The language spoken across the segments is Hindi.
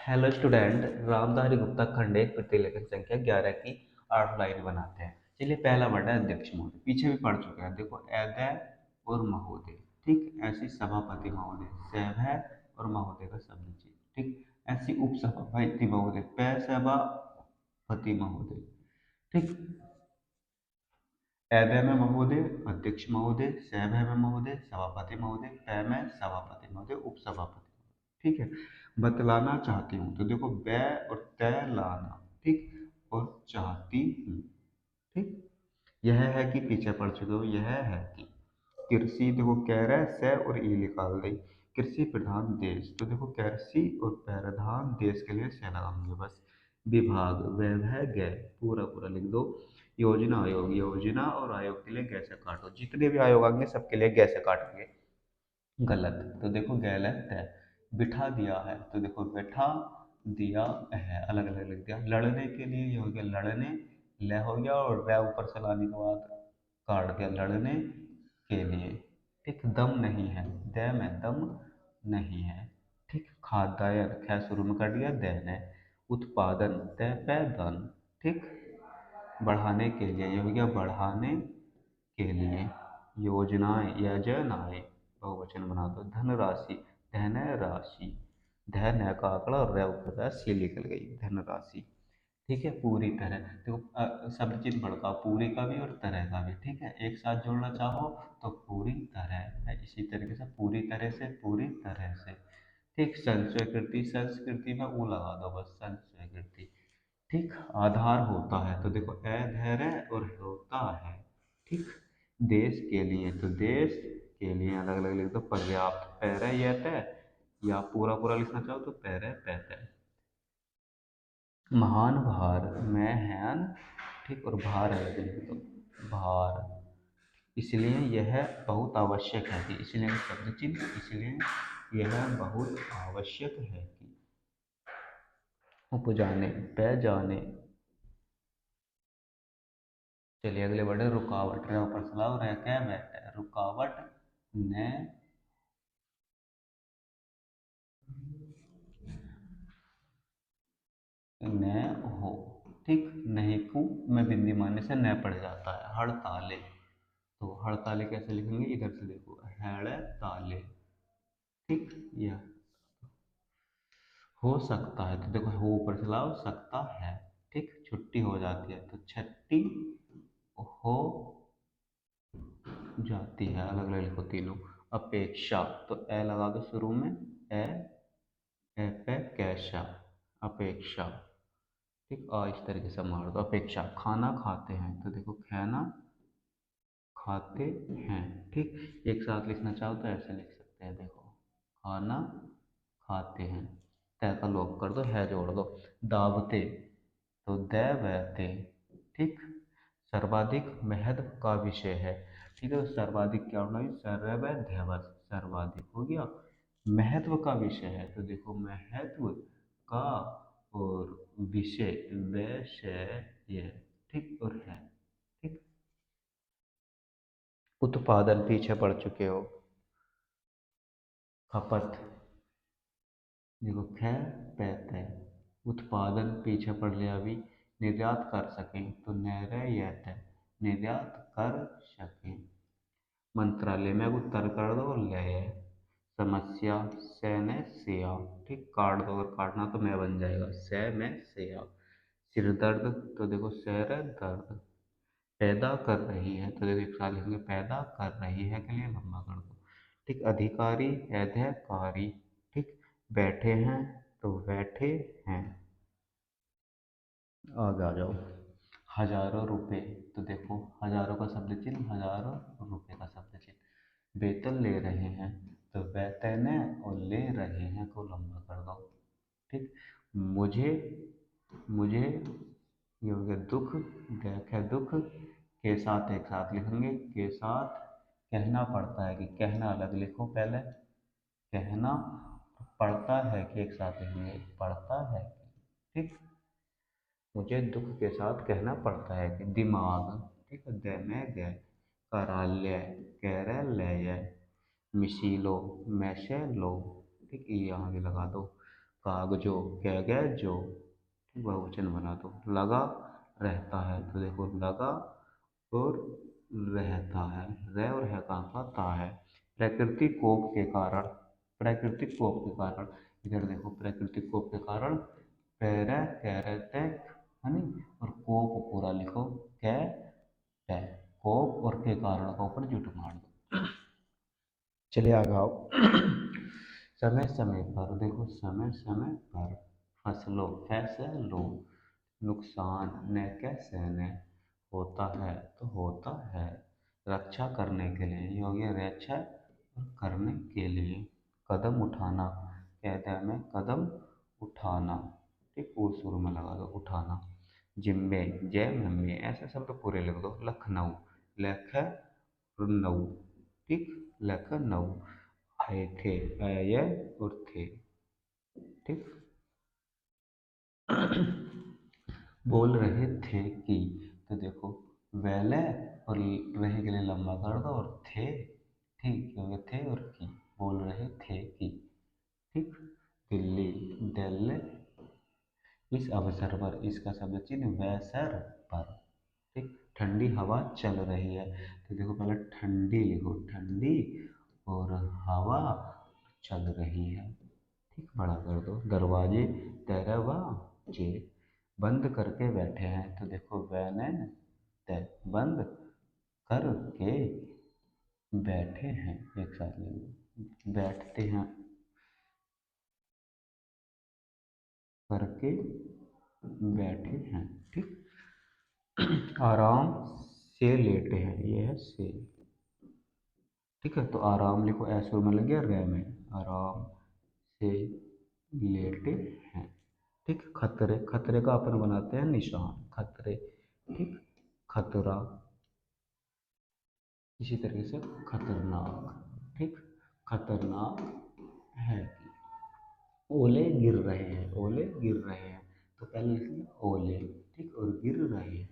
Hello student. रामधारी गुप्ता खंड एक प्रतिलेखन संख्या 11 की 8 लाइनें बनाते हैं। चलिए, पहला वर्ड है अध्यक्ष महोदय। पीछे भी पढ़ चुके हैं, देखो अदय और महोदय। ठीक, ऐसी सभापति महोदय, सैभ है और महोदय का शब्द चिन्ह। ठीक, ऐसी उपसभापति महोदय, पै सभापति महोदय। ठीक, अदय में महोदय, अध्यक्ष महोदय, सैभ में महोदय, सभापति महोदय, पै में सभापति महोदय, उपसभापति। ठीक है, बतलाना चाहती हूँ, तो देखो बै और तय लाना। ठीक, और चाहती हूँ। ठीक, यह है कि पीछे पड़ चुके हो, यह है कि कृषि, देखो कह रहा है से और ई निकाल गई। कृषि प्रधान देश, तो देखो कृषि और प्रधान देश के लिए से लगाएंगे बस। विभाग, वह गए, पूरा पूरा लिख दो। योजना आयोग, योजना और आयोग के लिए गैसे काटो, जितने भी आयोग आएंगे सबके लिए गैसे काटेंगे। गलत, तो देखो गलत है। बिठा दिया है, तो देखो बैठा दिया है, अलग अलग लिख दिया। लड़ने के लिए ये हो गया लड़ने, ल हो गया और वह ऊपर से लाने के बाद काट दिया, लड़ने के लिए। ठीक, दम नहीं है, द में दम नहीं है। ठीक, खाद्यान्न, ख शुरू में कर दिया, दैन है। उत्पादन, त पे दन। ठीक, बढ़ाने के लिए, ये हो गया बढ़ाने के लिए। योजनाएं, योजनाएं बहुवचन बना दो। धनराशि, धन राशि। धन है का आंकड़ा और रै ऊपर का सी निकल गई, धनराशि। ठीक है, पूरी तरह देखो, शब्द चिन्ह भड़का, पूरी का भी और तरह का भी। ठीक है, एक साथ जोड़ना चाहो तो पूरी तरह है, इसी तरीके से पूरी तरह से, पूरी तरह से। ठीक, संचय कृति, संस्कृति में ऊ लगा दो बस, संचय कृति। ठीक, आधार होता है, तो देखो अधैर्य और होता है। ठीक, देश के लिए, तो देश के लिए अलग अलग लिख दो। पर्याप्त, पैरा यह तय, या पूरा पूरा लिखना चाहो तो पैरा पैतय। महान भार, मैं हैन। ठीक, और भार अलग लिख दो, भार। इसलिए यह बहुत आवश्यक है कि, इसलिए शब्द चिन्ह, इसलिए यह बहुत आवश्यक है कि। उपजाने, पै जाने। चलिए अगले वर्ड है रुकावट। रे ऊपर सलाह, रह क्या बैठा है, रुकावट न न हो। ठीक, नहीं को में बिंदी मारने से न पड़ जाता है। हड़ताले, तो हड़ताले कैसे लिखेंगे, इधर से देखो, हड़ताले। ठीक, यह हो सकता है, तो देखो हो ऊपर से लाओ, सकता है। ठीक, छुट्टी हो जाती है, तो छट्टी हो जाती है, अलग अलग लिखो तीनों। अपेक्षा, तो ए लगा दो शुरू में, ए ए पे कैशा, अपेक्षा। ठीक, इस तरीके से मार दो, अपेक्षा। खाना खाते हैं, तो देखो खाना खाते हैं। ठीक, एक साथ लिखना चाहो तो ऐसे लिख सकते हैं, देखो खाना खाते हैं। तय का लोप कर दो, है जोड़ दो। दावते, तो दैवते। ठीक, सर्वाधिक महत्व का विषय है। ठीक है, तो सर्वाधिक क्या होना है, सर्वदैवत, सर्वाधिक हो गया। महत्व का विषय है, तो देखो महत्व का और विषय, विषय ये। ठीक, और है। ठीक, उत्पादन पीछे पड़ चुके हो। खपत, देखो ख पैते। उत्पादन पीछे पड़ लिया अभी। निर्यात कर सकें, तो निर्यात, निर्यात कर सकें। मंत्रालय में उत्तर कर दो, लय। समस्या, से ने सेया। ठीक, काट दो, अगर काटना तो मैं बन जाएगा, से में सेया। सिर दर्द, तो देखो सर दर्द। पैदा कर रही है, तो देखो एक साथ लिखेंगे, पैदा कर रही है के लिए लंबा कर दो। ठीक, अधिकारी, अधिकारी। ठीक, बैठे हैं, तो बैठे हैं। आगे आ जाओ। हजारों रुपए, तो देखो हजारों का शब्द चिन्ह, हजारों रुपए का शब्द चिन्ह। वेतन ले रहे हैं, तो वेतन और ले रहे हैं को लंबा कर दो। ठीक, मुझे, मुझे ये हो गया दुख, देख है दुख के साथ, एक साथ लिखेंगे के साथ। कहना पड़ता है कि, कहना अलग लिखो पहले, कहना पड़ता है कि एक साथ लिखेंगे, पड़ता है कि। ठीक, मुझे दुख के साथ कहना पड़ता है कि। दिमाग, ठीक है, द में गए। कार्यालय, कार्यालय। मिशीलो, मैशे लो। ठीक, ये यहाँ भी लगा दो। कागजो, कह गए जो, ठीक, बहुवचन बना दो। लगा रहता है, तो देखो लगा और रहता है, रह और है कहाँ का, ता है। प्राकृतिक कोप के कारण, प्राकृतिक कोप के कारण, इधर देखो प्राकृतिक कोप के कारण, पैरा कैरेटे, है नी, और कोप पूरा लिखो, कै है, कोप और के कारण का ऊपर जुट मार दो। चलिए आगे आओ। समय समय पर, देखो समय समय पर फसलों, फैसलो, नुकसान न कैसे न होता है, तो होता है। रक्षा करने के लिए, ये हो गया रक्षा करने के लिए। कदम उठाना, कहते हैं हमें कदम उठाना, ठीक, वो शुरू में लगा दो उठाना। जिम्मे, जय मम्मी, ऐसे शब्द पूरे लिख दो। लखनऊ, लखनऊ, ठीक, लखनऊ। आए थे, आए और थे, ठीक। बोल रहे थे कि, तो देखो वेले और रहे के लिए लंबा कर दो और थे, ठीक, क्योंकि थे और की, बोल रहे थे कि, ठीक। दिल्ली, दिल्ली, इस अवसर पर, इसका शब्द चिन्ह वैसर पर, ठीक। ठंडी हवा चल रही है, तो देखो पहले ठंडी लिखो, ठंडी और हवा चल रही है, ठीक, बड़ा कर दो। दरवाजे, दरवाजे, बंद करके बैठे हैं, तो देखो वैने ते, बंद करके बैठे हैं, एक साथ ले लो, बैठते हैं करके बैठे हैं, ठीक। आराम से लेटे हैं, ये है से, ठीक है। तो आराम लिखो, ऐसे में लग गया रे में, आराम से लेटे हैं, ठीक। खतरे, खतरे का अपन बनाते हैं निशान, खतरे, ठीक। खतरा, इसी तरीके से खतरनाक, ठीक। खतरनाक है कि, ओले गिर रहे हैं, ओले गिर रहे हैं, तो पहले लिख लिया ओले, ठीक, और गिर रहे हैं,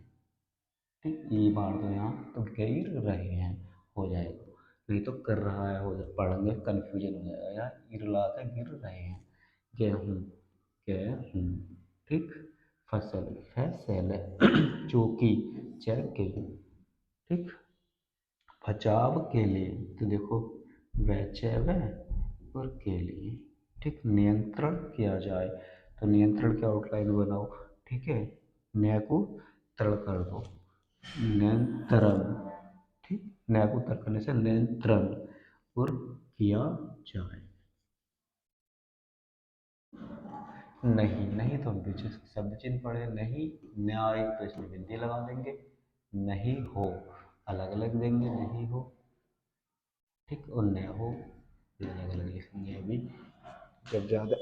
ठीक, ये बार दो यहाँ, तो गिर रहे हैं हो जाएगा, नहीं तो कर रहा है हो जाए, पढ़ेंगे कन्फ्यूजन हो जाएगा यार, गिरला के गिर रहे हैं। गेहूँ, गेहूँ, ठीक। फसल, फसल, चौकी, चरके, ठीक। बचाव के लिए, तो देखो वैचैव और के लिए, ठीक। नियंत्रण किया जाए, तो नियंत्रण की आउटलाइन बनाओ, ठीक है। न्याय को तड़ कर दो, नियंत्रण, ठीक। न्याय को तड़ करने से नियंत्रण और किया जाए। नहीं, नहीं तो हम पीछे शब्द चिन्ह पढ़े, नहीं न्याय तो इसमें बिंदी लगा देंगे, नहीं हो अलग अलग देंगे, नहीं हो, ठीक, और न हो अलग अलग लिखेंगे अभी, जब ज़्यादा